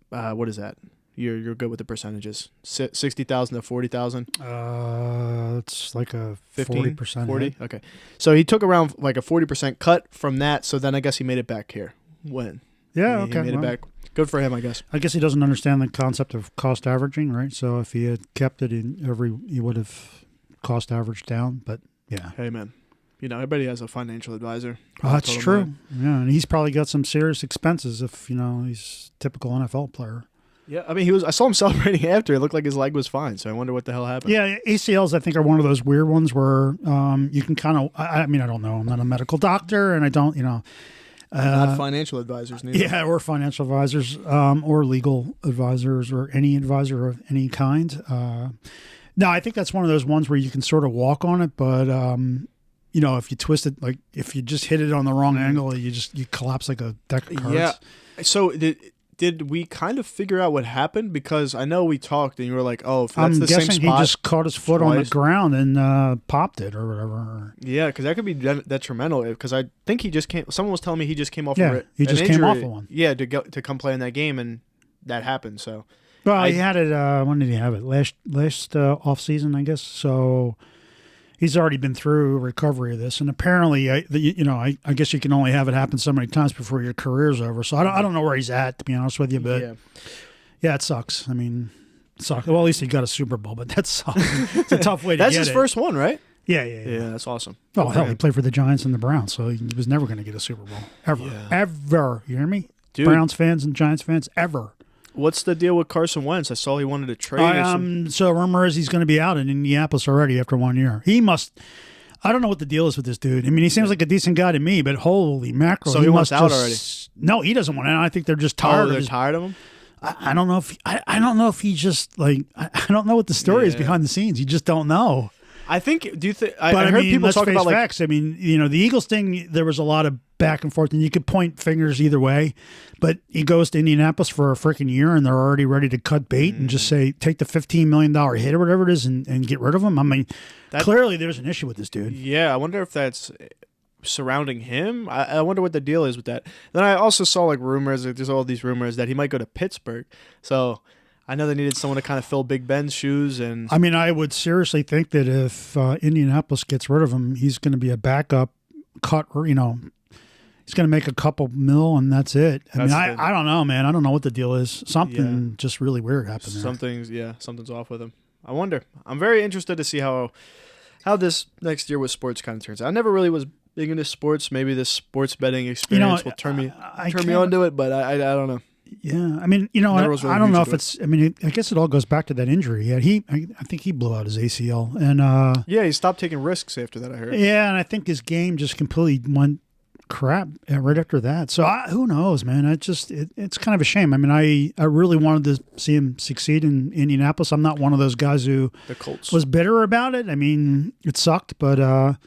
what is that? You're good with the percentages. 60,000 to 40,000. It's like a 15, 40%. 40. Okay, so he took around like a 40% cut from that. So then I guess he made it back here. When? Yeah. He made it back. Good for him, I guess. I guess he doesn't understand the concept of cost averaging, right? So if he had kept it, he would have cost averaged down. But yeah. Hey, man. Everybody has a financial advisor. Oh, that's true. Yeah, and he's probably got some serious expenses if, he's a typical NFL player. Yeah, I mean, I saw him celebrating after. It looked like his leg was fine, so I wonder what the hell happened. Yeah, ACLs, I think, are one of those weird ones where you can kind of, I mean, I don't know. I'm not a medical doctor, and I don't, not financial advisors neither. Yeah, or financial advisors, or legal advisors, or any advisor of any kind. No, I think that's one of those ones where you can sort of walk on it, but if you twist it, like if you just hit it on the wrong angle, you collapse like a deck of cards. Yeah. So did we kind of figure out what happened? Because I know we talked and you were like, "Oh, if that's the same spot." I'm guessing he just caught his foot on the ground and popped it or whatever. Yeah, because that could be detrimental. Because I think he just came. Someone was telling me he just came off. Yeah, he just came off of one. Yeah, to come play in that game, and that happened. So, well, he had it. When did he have it? Last off season, I guess. So he's already been through recovery of this, and apparently, I guess you can only have it happen so many times before your career's over. So I don't know where he's at, to be honest with you, but yeah, it sucks. I mean, it sucks. Well, at least he got a Super Bowl, but that sucks. It's a tough way to get it. That's his first one, right? Yeah. Yeah, that's awesome. Oh, hell, he played for the Giants and the Browns, so he was never going to get a Super Bowl. Ever. Yeah. Ever. You hear me? Dude. Browns fans and Giants fans, ever. What's the deal with Carson Wentz? I saw he wanted to trade. So rumor is he's going to be out in Indianapolis already after 1 year. He must... I don't know what the deal is with this dude. I mean, he seems like a decent guy to me, but holy mackerel. So he wants out already? No, he doesn't want out. I think they're just tired of him? Tired of him? I don't know if... I don't know if he just, like... I don't know what the story is behind the scenes. You just don't know. I think... Do you think... I heard people talk about, like... facts. I mean, the Eagles thing, there was a lot of back and forth, and you could point fingers either way, but he goes to Indianapolis for a freaking year, and they're already ready to cut bait and just say, take the $15 million hit or whatever it is and get rid of him. I mean, clearly there's an issue with this dude. Yeah, I wonder if that's surrounding him. I wonder what the deal is with that. Then I also saw like rumors, there's all these rumors that he might go to Pittsburgh. So I know they needed someone to kind of fill Big Ben's shoes. And I mean, I would seriously think that if Indianapolis gets rid of him, he's going to be a backup cut, he's going to make a couple mil, and that's it. I don't know, man. I don't know what the deal is. Something just really weird happened there. Something's off with him. I wonder. I'm very interested to see how this next year with sports kind of turns out. I never really was big into sports. Maybe this sports betting experience will turn me onto it, but I don't know. Yeah, I mean, really I don't know if it's. I mean, I guess it all goes back to that injury. Yeah, I think he blew out his ACL, and he stopped taking risks after that. I heard. Yeah, and I think his game just completely went crap right after that. So who knows, man? It's kind of a shame. I mean, I really wanted to see him succeed in Indianapolis. I'm not one of those guys who was bitter about it. I mean, it sucked, but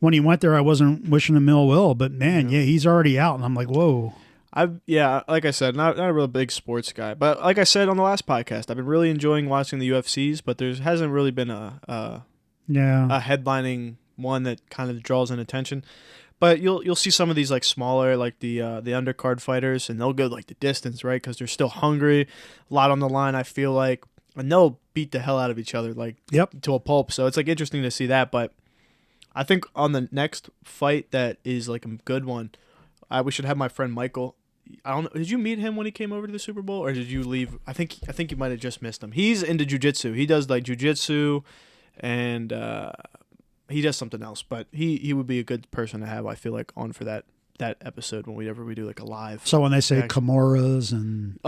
when he went there, I wasn't wishing him ill will. But man, he's already out, and I'm like, whoa. Like I said, not a real big sports guy, but like I said on the last podcast, I've been really enjoying watching the UFCs, but there hasn't really been a headlining one that kind of draws in attention. But you'll see some of these like smaller, like the undercard fighters, and they'll go like the distance, right? Because they're still hungry, a lot on the line. I feel like, and they'll beat the hell out of each other, like to a pulp. So it's like interesting to see that. But I think on the next fight that is like a good one, we should have my friend Michael. I don't know. Did you meet him when he came over to the Super Bowl, or did you leave? I think you might have just missed him. He's into jiu-jitsu. He does like jiu-jitsu, and he does something else. But he would be a good person to have, I feel like, on for that that episode whenever we do like a live. So when they say Kimuras and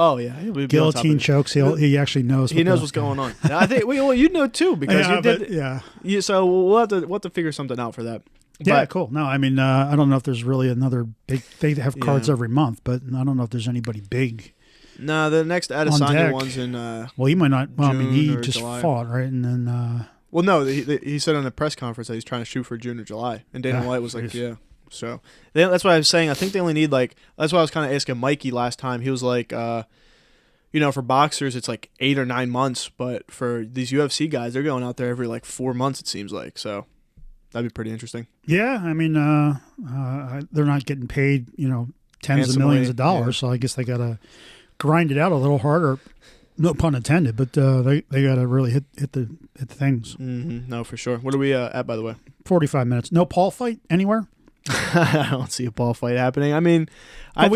guillotine chokes, he actually knows. He knows what's going on. I think you know too because you did. So we'll have to figure something out for that. Yeah, cool. No, I mean, I don't know if there's really another big. They have cards every month, but I don't know if there's anybody big. No, the next Adesanya one's in. Well, he might not. Well, I mean, he just July. fought, right? And then. Well, no, he said on a press conference that he's trying to shoot for June or July, and Dana White was like, "Yeah." So that's why I was saying. I think they only need like. That's why I was kind of asking Mikey last time. He was like, for boxers it's like 8 or 9 months, but for these UFC guys, they're going out there every like 4 months. It seems like so. That'd be pretty interesting. Yeah, I mean, they're not getting paid, tens of millions of dollars, so I guess they got to grind it out a little harder. No pun intended, but they got to really hit the things. Mm-hmm. No, for sure. What are we at, by the way? 45 minutes. No Paul fight anywhere? I don't see a Paul fight happening. I mean, he's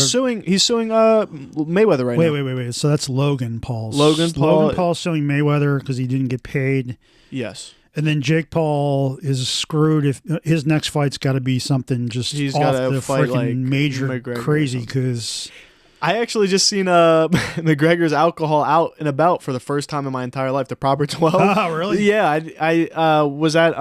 suing Mayweather right now. Wait. So that's Logan Paul. Logan Paul suing Mayweather because he didn't get paid. Yes. And then Jake Paul is screwed if his next fight's got to be something just he's off gotta the fight freaking like major McGregor crazy because I actually just seen McGregor's alcohol out and about for the first time in my entire life. The proper 12. Oh, really? Yeah, I was at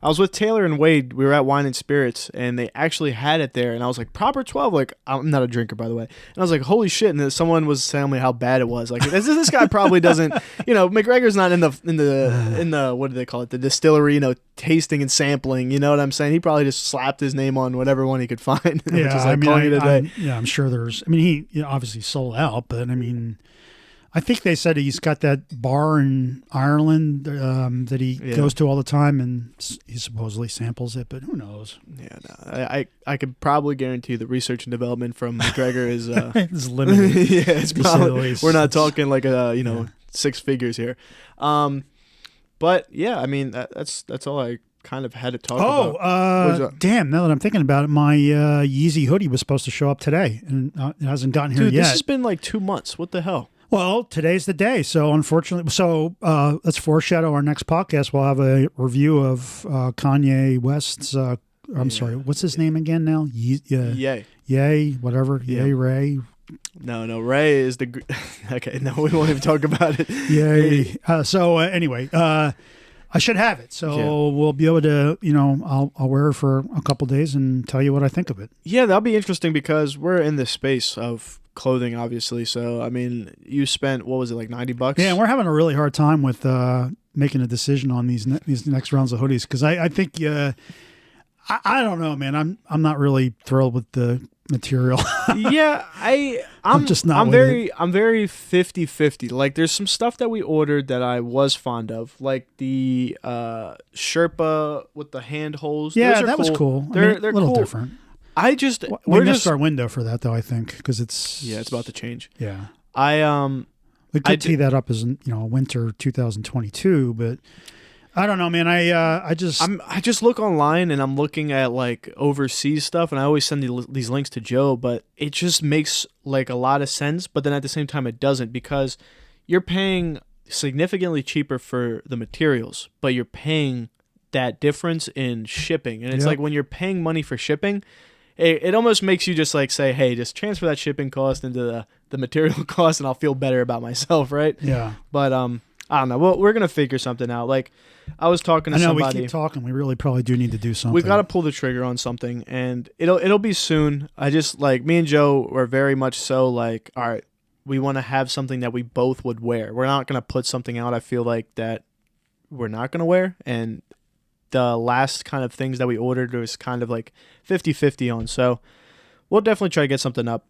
I was with Taylor and Wade. We were at Wine and Spirits, and they actually had it there. And I was like, proper 12? Like, I'm not a drinker, by the way. And I was like, holy shit. And then someone was telling me how bad it was. Like, this guy probably doesn't, McGregor's not in the what do they call it? The distillery, tasting and sampling. You know what I'm saying? He probably just slapped his name on whatever one he could find. Yeah, I'm sure there's, he obviously sold out, but I mean, I think they said he's got that bar in Ireland that he goes to all the time, and he supposedly samples it, but who knows? Yeah, no, I could probably guarantee the research and development from McGregor is it's limited. Yeah, it's probably we're not talking like six figures here. But yeah, I mean that's all I kind of had to talk about. Damn! Now that I'm thinking about it, my Yeezy hoodie was supposed to show up today, and it hasn't gotten here yet. This has been like 2 months. What the hell? Well, today's the day. So unfortunately, let's foreshadow our next podcast. We'll have a review of Kanye West's. I'm sorry, what's his name again now? Yay, whatever. Yeah. Yay, Ray. No, Ray is the. Okay, no, we won't even talk about it. Yay. Anyway, I should have it. So we'll be able to, I'll wear it for a couple days and tell you what I think of it. Yeah, that'll be interesting because we're in this space of clothing, obviously. So, I mean, you spent, what was it, like $90? Yeah, and we're having a really hard time with making a decision on these next rounds of hoodies because I think, I don't know, man. I'm not really thrilled with the material. Yeah, I'm just not. I'm very 50-50. Like, there's some stuff that we ordered that I was fond of, like the Sherpa with the hand holes. Yeah, that was cool. They're a little cool. different. We missed our window for that though. I think because it's about to change. Yeah, we could tee that up as winter 2022, but I don't know, man. I just look online and I'm looking at like overseas stuff, and I always send these links to Joe, but it just makes like a lot of sense, but then at the same time it doesn't because you're paying significantly cheaper for the materials, but you're paying that difference in shipping, and it's like when you're paying money for shipping. It almost makes you just like say, hey, just transfer that shipping cost into the material cost and I'll feel better about myself, right? Yeah. But I don't know. Well, we're going to figure something out. Like, I was talking to somebody. We keep talking. We really probably do need to do something. We've got to pull the trigger on something, and it'll be soon. I just, like, me and Joe are very much so like, all right, we want to have something that we both would wear. We're not going to put something out, I feel like, that we're not going to wear, and the last kind of things that we ordered was kind of like 50-50 on. So we'll definitely try to get something up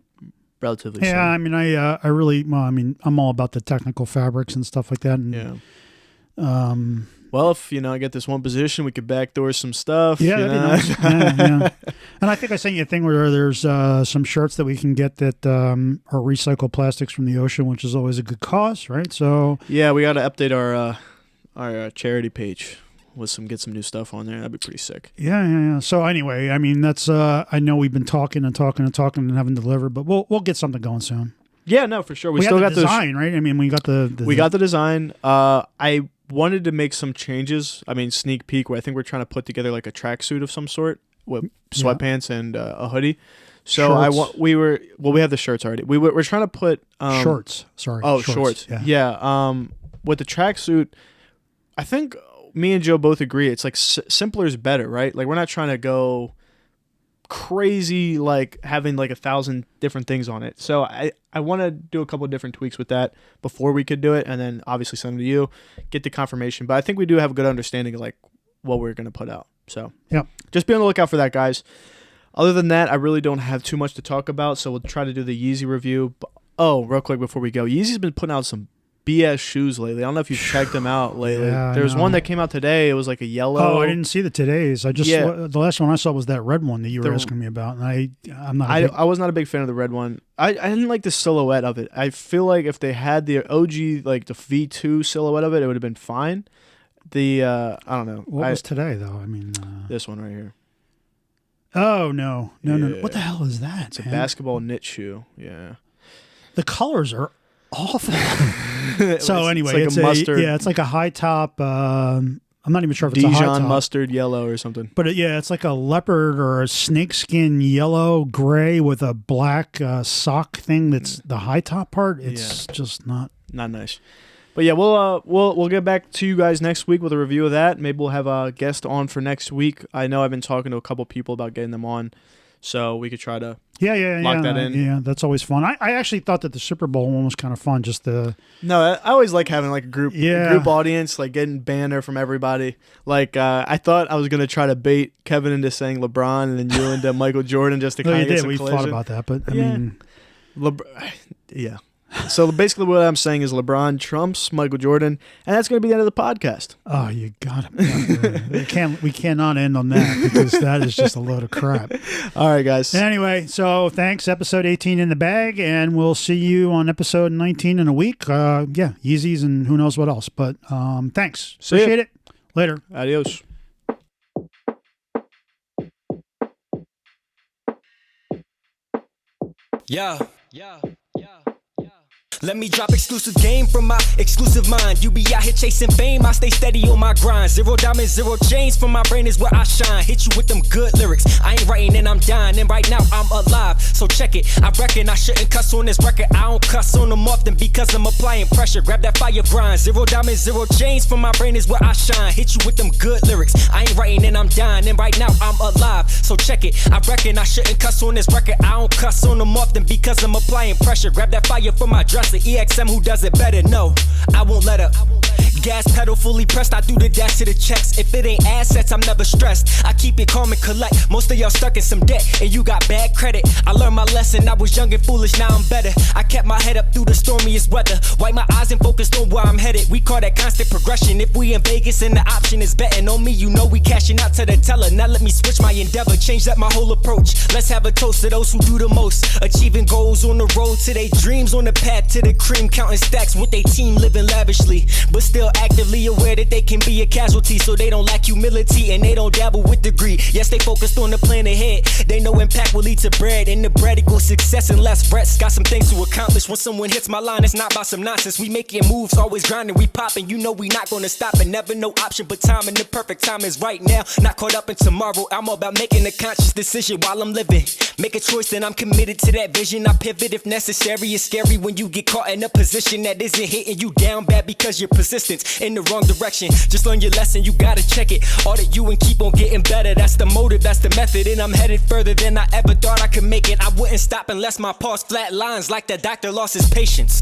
relatively soon. Yeah, I mean, I'm all about the technical fabrics and stuff like that. And, well, if, I get this one position, we could backdoor some stuff. Yeah, that'd be nice. Yeah. And I think I sent you a thing where there's some shirts that we can get that are recycled plastics from the ocean, which is always a good cause, right? So yeah, we got to update our charity page. Get some new stuff on there. That'd be pretty sick. Yeah. So anyway, I mean, that's I know we've been talking and haven't delivered, but we'll get something going soon. Yeah, no, for sure. We still got the design, right? I mean, we got the design. I wanted to make some changes. I mean, sneak peek where I think we're trying to put together like a tracksuit of some sort. with sweatpants and a hoodie. So we have the shirts already. We're trying to put shorts. Sorry. Oh, shorts. Yeah. With the tracksuit, I think me and Joe both agree. It's like simpler is better, right? Like we're not trying to go crazy, like having like 1,000 different things on it. So I want to do a couple of different tweaks with that before we could do it, and then obviously send them to you, get the confirmation. But I think we do have a good understanding of like what we're going to put out. So just be on the lookout for that, guys. Other than that, I really don't have too much to talk about, so we'll try to do the Yeezy review. Oh, real quick before we go, Yeezy's been putting out some BS shoes lately. I don't know if you've checked them out lately. There's one that came out today. It was like a yellow. Oh, I didn't see the today's. The last one I saw was that red one that you were asking me about. And I was not a big fan of the red one. I didn't like the silhouette of it. I feel like if they had the OG, like the V2 silhouette of it, it would have been fine. I don't know. What was today though? I mean, this one right here. Oh no. What the hell is that? It's a basketball knit shoe. Yeah. The colors are awful. So anyway, it's like a mustard. It's like a high top. I'm not even sure if it's a high top. Dijon mustard yellow or something. But it's like a leopard or a snakeskin yellow gray with a black sock thing. That's the high top part. It's just not nice. But yeah, we'll get back to you guys next week with a review of that. Maybe we'll have a guest on for next week. I know I've been talking to a couple people about getting them on, so we could try to lock that in. Yeah, that's always fun. I actually thought that the Super Bowl one was kind of fun. No, I always like having like a group audience, like getting banner from everybody. Like I thought I was gonna try to bait Kevin into saying LeBron and then you into Michael Jordan just to kind of get some collision. We thought about that, but I mean, yeah. So basically what I'm saying is LeBron trumps Michael Jordan, and that's going to be the end of the podcast. Oh, you got it. We cannot end on that because that is just a load of crap. All right, guys. Anyway, so thanks. Episode 18 in the bag, and we'll see you on episode 19 in a week. Yeezys and who knows what else. But thanks. Appreciate it. Later. Adios. Yeah. Let me drop exclusive game from my exclusive mind. You be out here chasing fame, I stay steady on my grind. 0 diamonds, 0 chains, from my brain is where I shine. Hit you with them good lyrics, I ain't writing and I'm dying. And right now I'm alive, so check it. I reckon I shouldn't cuss on this record. I don't cuss on them often because I'm applying pressure. Grab that fire grind. 0 diamonds, 0 chains, from my brain is where I shine. Hit you with them good lyrics, I ain't writing and I'm dying. And right now I'm alive, so check it. I reckon I shouldn't cuss on this record. I don't cuss on them often because I'm applying pressure. Grab that fire from my dresser. EXM, who does it better? No, I won't let up. Gas pedal fully pressed, I do the dash to the checks. If it ain't assets, I'm never stressed. I keep it calm and collect. Most of y'all stuck in some debt, and you got bad credit. I learned my lesson, I was young and foolish, now I'm better. I kept my head up through the stormiest weather. Wipe my eyes and focused on where I'm headed. We call that constant progression. If we in Vegas and the option is betting on me, you know we cashing out to the teller. Now let me switch my endeavor, change up my whole approach. Let's have a toast to those who do the most. Achieving goals on the road to their dreams, on the path to the cream, counting stacks with their team, living lavishly, but still actively aware that they can be a casualty, so they don't lack humility and they don't dabble with the greed. Yes, they focused on the plan ahead. They know impact will lead to bread, and the bread equals success and less frets. Got some things to accomplish. When someone hits my line, it's not about some nonsense. We making moves, always grinding, we popping. You know we not gonna stop, and never no option but time, and the perfect time is right now. Not caught up in tomorrow. I'm all about making a conscious decision while I'm living. Make a choice, then I'm committed to that vision. I pivot if necessary. It's scary when you get caught in a position that isn't hitting you down bad because you're persistent in the wrong direction. Just learn your lesson, you gotta check it. Audit you and keep on getting better. That's the motive, that's the method. And I'm headed further than I ever thought I could make it. I wouldn't stop unless my pulse flat lines like the doctor lost his patience.